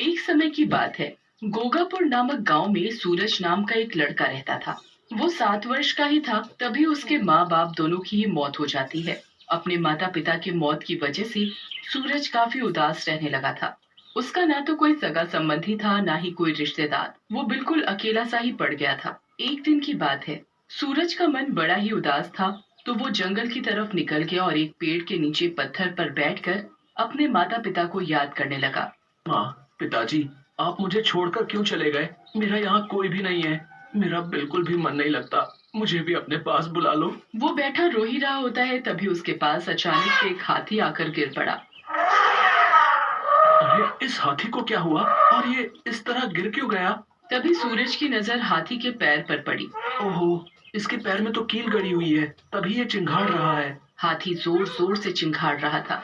एक समय की बात है। गोगापुर नामक गांव में सूरज नाम का एक लड़का रहता था। वो 7 वर्ष का ही था तभी उसके माँ बाप दोनों की ही मौत हो जाती है। अपने माता पिता की मौत की वजह से सूरज काफी उदास रहने लगा था। उसका ना तो कोई सगा संबंधी था ना ही कोई रिश्तेदार। वो बिल्कुल अकेला सा ही पड़ गया था। एक दिन की बात है। सूरज का मन बड़ा ही उदास था। तो वो जंगल की तरफ निकल गया और एक पेड़ के नीचे पत्थर पर बैठकर अपने माता पिता को याद करने लगा। माँ, पिताजी, आप मुझे छोड़कर क्यों चले गए? मेरा यहाँ कोई भी नहीं है। मेरा बिल्कुल भी मन नहीं लगता। मुझे भी अपने पास बुला लो। वो बैठा रो ही रहा होता है तभी उसके पास अचानक से एक हाथी आकर गिर पड़ा। अरे, इस हाथी को क्या हुआ? और ये इस तरह गिर क्यों गया? तभी सूरज की नजर हाथी के पैर पर पड़ी। ओहो, इसके पैर में तो कील गड़ी हुई है, तभी ये चिंघाड़ रहा है। हाथी जोर जोर से चिंघाड़ रहा था।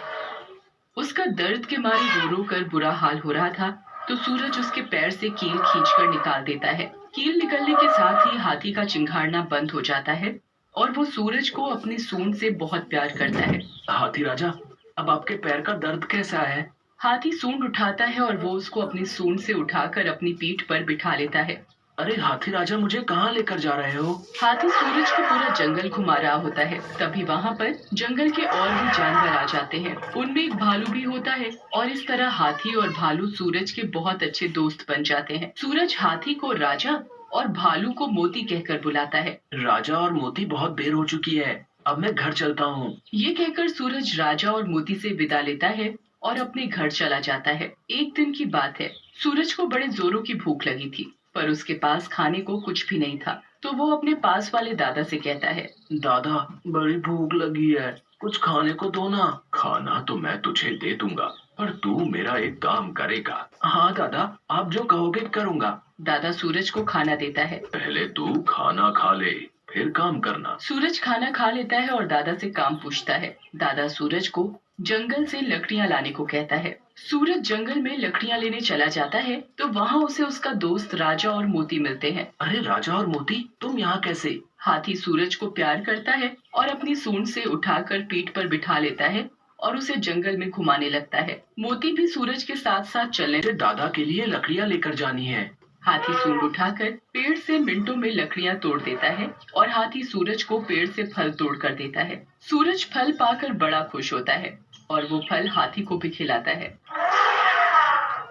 उसका दर्द के मारे रो रो कर बुरा हाल हो रहा था। तो सूरज उसके पैर से कील खींचकर निकाल देता है। कील निकलने के साथ ही हाथी का चिंघाड़ना बंद हो जाता है और वो सूरज को अपनी सूंड से बहुत प्यार करता है। हाथी राजा, अब आपके पैर का दर्द कैसा है? हाथी सूंड उठाता है और वो उसको अपनी सूंड से उठाकर अपनी पीठ पर बिठा लेता है। अरे हाथी राजा, मुझे कहाँ लेकर जा रहे हो? हाथी सूरज को पूरा जंगल घुमा रहा होता है। तभी वहाँ पर जंगल के और भी जानवर आ जाते हैं। उनमें एक भालू भी होता है और इस तरह हाथी और भालू सूरज के बहुत अच्छे दोस्त बन जाते हैं। सूरज हाथी को राजा और भालू को मोती कहकर बुलाता है। राजा और मोती, बहुत देर हो चुकी है, अब मैं घर चलता हूँ। ये कहकर सूरज राजा और मोती से विदा लेता है और अपने घर चला जाता है। एक दिन की बात है। सूरज को बड़े जोरों की भूख लगी थी पर उसके पास खाने को कुछ भी नहीं था। तो वो अपने पास वाले दादा से कहता है। दादा, बड़ी भूख लगी है, कुछ खाने को दो ना। खाना तो मैं तुझे दे दूंगा, पर तू मेरा एक काम करेगा। हाँ दादा, आप जो कहोगे करूंगा। दादा सूरज को खाना देता है। पहले तू खाना खा ले, फिर काम करना। सूरज खाना खा लेता है और दादा से काम पूछता है। दादा सूरज को जंगल से लकड़ियां लाने को कहता है। सूरज जंगल में लकड़ियां लेने चला जाता है तो वहाँ उसे उसका दोस्त राजा और मोती मिलते हैं। अरे राजा और मोती, तुम यहाँ कैसे? हाथी सूरज को प्यार करता है और अपनी सूंड से उठाकर पीठ पर बिठा लेता है और उसे जंगल में घुमाने लगता है। मोती भी सूरज के साथ साथ चलने। मुझे दादा के लिए लकड़ियाँ लेकर जानी है। हाथी सूंड उठाकर पेड़ से मिनटों में लकड़ियां तोड़ देता है और हाथी सूरज को पेड़ से फल तोड़ कर देता है। सूरज फल पाकर बड़ा खुश होता है और वो फल हाथी को भी खिलाता है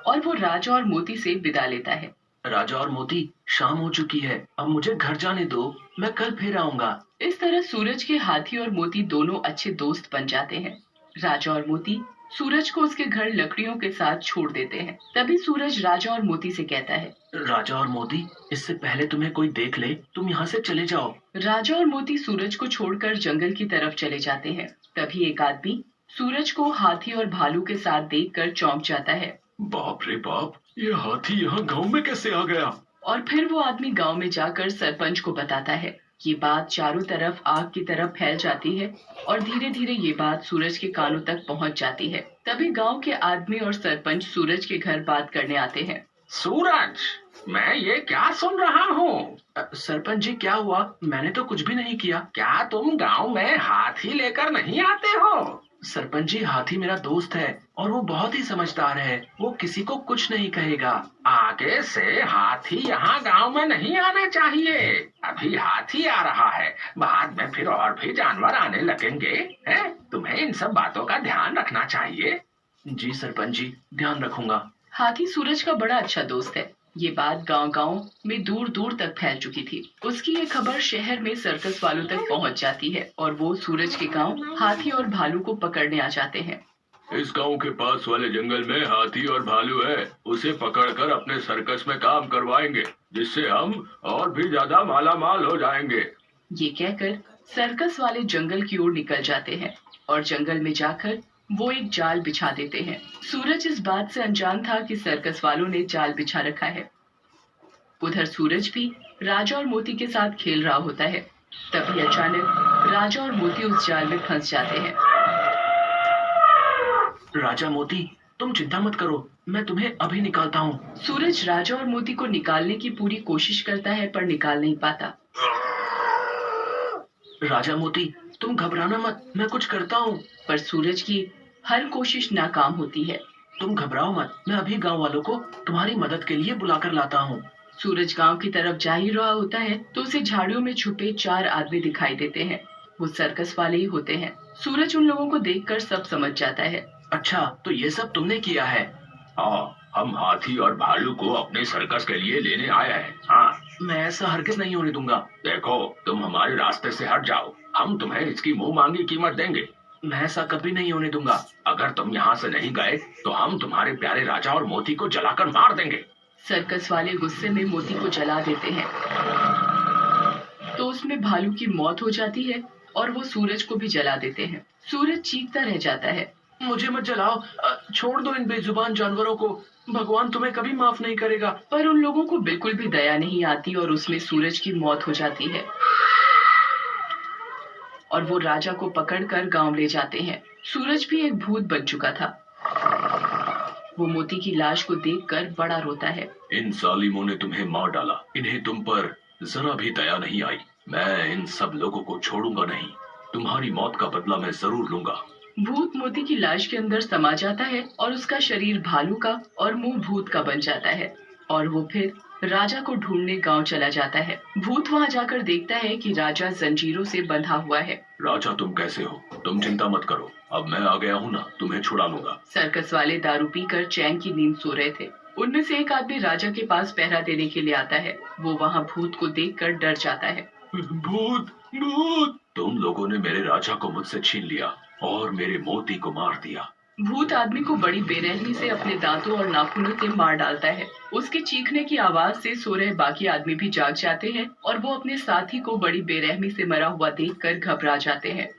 और वो राजा और मोती से विदा लेता है। राजा और मोती, शाम हो चुकी है, अब मुझे घर जाने दो, मैं कल फिर आऊंगा। इस तरह सूरज के हाथी और मोती दोनों अच्छे दोस्त बन जाते हैं। राजा और मोती सूरज को उसके घर लकड़ियों के साथ छोड़ देते हैं। तभी सूरज राजा और मोती से कहता है। राजा और मोती, इससे पहले तुम्हें कोई देख ले, तुम यहाँ से चले जाओ। राजा और मोती सूरज को छोड़कर जंगल की तरफ चले जाते हैं। तभी एक आदमी सूरज को हाथी और भालू के साथ देखकर चौंक जाता है। बाप रे बाप, ये हाथी यहाँ गांव में कैसे आ गया? और फिर वो आदमी गांव में जाकर सरपंच को बताता है। ये बात चारों तरफ आग की तरफ फैल जाती है और धीरे धीरे ये बात सूरज के कानों तक पहुंच जाती है। तभी गांव के आदमी और सरपंच सूरज के घर बात करने आते हैं। सूरज, मैं ये क्या सुन रहा हूँ? सरपंच जी, क्या हुआ? मैंने तो कुछ भी नहीं किया। क्या तुम गांव में हाथी लेकर नहीं आते हो? सरपंच जी, हाथी मेरा दोस्त है और वो बहुत ही समझदार है, वो किसी को कुछ नहीं कहेगा। आगे से हाथी यहाँ गांव में नहीं आना चाहिए। अभी हाथी आ रहा है, बाद में फिर और भी जानवर आने लगेंगे, हैं? तुम्हें इन सब बातों का ध्यान रखना चाहिए। जी सरपंच जी, ध्यान रखूंगा। हाथी सूरज का बड़ा अच्छा दोस्त है। ये बात गांव-गांव में दूर दूर तक फैल चुकी थी। उसकी ये खबर शहर में सर्कस वालों तक पहुंच जाती है और वो सूरज के गांव हाथी और भालू को पकड़ने आ जाते हैं। इस गांव के पास वाले जंगल में हाथी और भालू है, उसे पकड़कर अपने सर्कस में काम करवाएंगे, जिससे हम और भी ज्यादा माला माल हो जाएंगे। ये कहकर सर्कस वाले जंगल की ओर निकल जाते हैं और जंगल में जाकर वो एक जाल बिछा देते हैं। सूरज इस बात से अनजान था कि सर्कस वालों ने जाल बिछा रखा है। उधर सूरज भी राजा और मोती के साथ खेल रहा होता है। तभी अचानक राजा और मोती उस जाल में फंस जाते हैं। राजा मोती, तुम चिंता मत करो, मैं तुम्हें अभी निकालता हूँ। सूरज राजा और मोती को निकालने की पूरी कोशिश करता है पर निकाल नहीं पाता। राजा मोती, तुम घबराना मत, मैं कुछ करता हूँ। पर सूरज की हर कोशिश नाकाम होती है। तुम घबराओ मत, मैं अभी गांव वालों को तुम्हारी मदद के लिए बुलाकर लाता हूँ। सूरज गांव की तरफ जा ही रहा होता है तो उसे झाड़ियों में छुपे 4 आदमी दिखाई देते हैं। वो सर्कस वाले ही होते हैं। सूरज उन लोगों को देखकर सब समझ जाता है। अच्छा, तो ये सब तुमने किया है? हाँ, हम हाथी और भालू को अपने सर्कस के लिए लेने आए हैं। हाँ, मैं ऐसा हरगिज नहीं होने दूंगा। देखो, तुम हमारे रास्ते से हट जाओ, हम तुम्हें इसकी मुंह मांगी कीमत देंगे। मैं ऐसा कभी नहीं होने दूंगा। अगर तुम यहाँ से नहीं गए तो हम तुम्हारे प्यारे राजा और मोती को जलाकर मार देंगे। सर्कस वाले गुस्से में मोती को जला देते हैं तो उसमें भालू की मौत हो जाती है और वो सूरज को भी जला देते हैं। सूरज चीखता रह जाता है। मुझे मत जलाओ, छोड़ दो इन बेजुबान जानवरों को, भगवान तुम्हें कभी माफ नहीं करेगा। पर उन लोगों को बिल्कुल भी दया नहीं आती और उसमें सूरज की मौत हो जाती है और वो राजा को पकड़कर गांव ले जाते हैं। सूरज भी एक भूत बन चुका था। वो मोती की लाश को देखकर बड़ा रोता है। इन जालिमों ने तुम्हें मार डाला, इन्हें तुम पर जरा भी दया नहीं आई। मैं इन सब लोगों को छोड़ूंगा नहीं, तुम्हारी मौत का बदला मैं जरूर लूंगा। भूत मोती की लाश के अंदर समा जाता है और उसका शरीर भालू का और मुंह भूत का बन जाता है और वो फिर राजा को ढूंढने गांव चला जाता है। भूत वहां जाकर देखता है कि राजा जंजीरों से बंधा हुआ है। राजा, तुम कैसे हो? तुम चिंता मत करो, अब मैं आ गया हूँ ना, तुम्हें छुड़ा लूंगा। सर्कस वाले दारू पीकर चैन की नींद सो रहे थे। उनमें से एक आदमी राजा के पास पहरा देने के लिए आता है। वो वहाँ भूत को देखकर डर जाता है। भूत, भूत! तुम लोगों ने मेरे राजा को मुझसे छीन लिया और मेरे मोती को मार दिया। भूत आदमी को बड़ी बेरहमी से अपने दांतों और नाखूनों से मार डालता है। उसके चीखने की आवाज से सो रहे बाकी आदमी भी जाग जाते हैं और वो अपने साथी को बड़ी बेरहमी से मरा हुआ देखकर घबरा जाते हैं।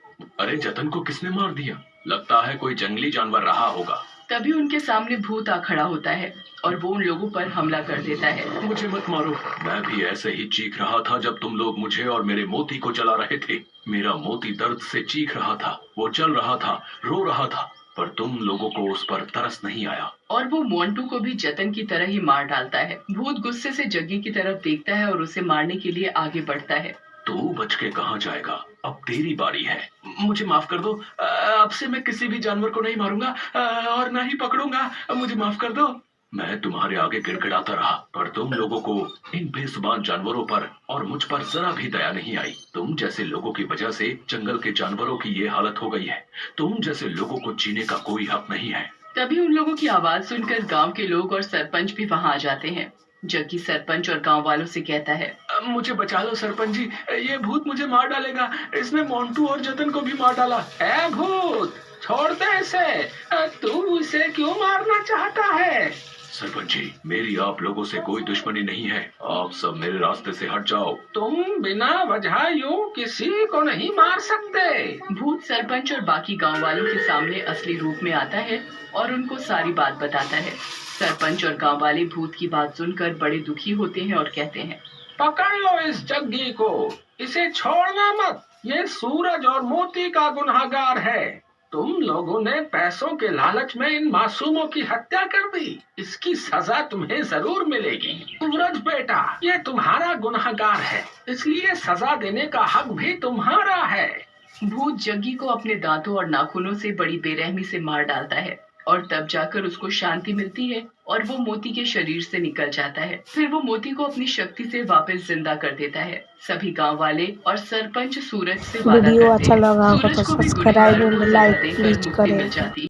अरे, जतन को किसने मार दिया? लगता है कोई जंगली जानवर रहा होगा। तभी उनके सामने भूत आ खड़ा होता है और वो उन लोगों पर हमला कर देता है। मुझे मत मारो, मैं भी ऐसे ही चीख रहा था जब तुम लोग मुझे और मेरे मोती को जला रहे थे। मेरा मोती दर्द से चीख रहा था, वो जल रहा था, रो रहा था, पर तुम लोगों को उस पर तरस नहीं आया। और वो मोंटू को भी जतन की तरह ही मार डालता है। भूत गुस्से से जग्गी की तरफ देखता है और उसे मारने के लिए आगे बढ़ता है। तू बच के कहाँ जाएगा? अब तेरी बारी है। मुझे माफ कर दो, अब से मैं किसी भी जानवर को नहीं मारूंगा और ना ही पकड़ूंगा। मुझे माफ कर दो। मैं तुम्हारे आगे गिड़गिड़ाता रहा, पर तुम लोगों को इन बेजुबान जानवरों पर और मुझ पर जरा भी दया नहीं आई। तुम जैसे लोगों की वजह से जंगल के जानवरों की ये हालत हो गई है। तुम जैसे लोगों को जीने का कोई हक नहीं है। तभी उन लोगों की आवाज सुनकर गांव के लोग और सरपंच भी वहां आ जाते हैं। जग्गी सरपंच और गांव वालों से कहता है, मुझे बचा लो सरपंच जी, ये भूत मुझे मार डालेगा। इसने मोंटू और जतन को भी मार डाला। ए भूत, छोड़ दे इसे। तू उसे क्यों मारना चाहता है? सरपंच जी, मेरी आप लोगों से कोई दुश्मनी नहीं है, आप सब मेरे रास्ते से हट जाओ। तुम बिना वजह यूं किसी को नहीं मार सकते। भूत सरपंच और बाकी गांव वालों के सामने असली रूप में आता है और उनको सारी बात बताता है। सरपंच और गांव वाले भूत की बात सुनकर बड़े दुखी होते हैं और कहते हैं, पकड़ लो इस जग्गी को, इसे छोड़ना मत। ये सूरज और मोती का गुनहगार है। तुम लोगों ने पैसों के लालच में इन मासूमों की हत्या कर दी। इसकी सजा तुम्हें जरूर मिलेगी। सूरज बेटा, ये तुम्हारा गुनहगार है, इसलिए सजा देने का हक भी तुम्हारा है। भूत जग्गी को अपने दांतों और नाखूनों से बड़ी बेरहमी से मार डालता है और तब जाकर उसको शांति मिलती है और वो मोती के शरीर से निकल जाता है। फिर वो मोती को अपनी शक्ति से वापस जिंदा कर देता है। सभी गांव वाले और सरपंच सूरज से वादा वीडियो करते अच्छा हैं। लगा हो सूरज तो को भी सब्सक्राइब गुनहगारों को एंड सजा लाइक देकर प्लीज मुक्ति करें। मिल जाती है।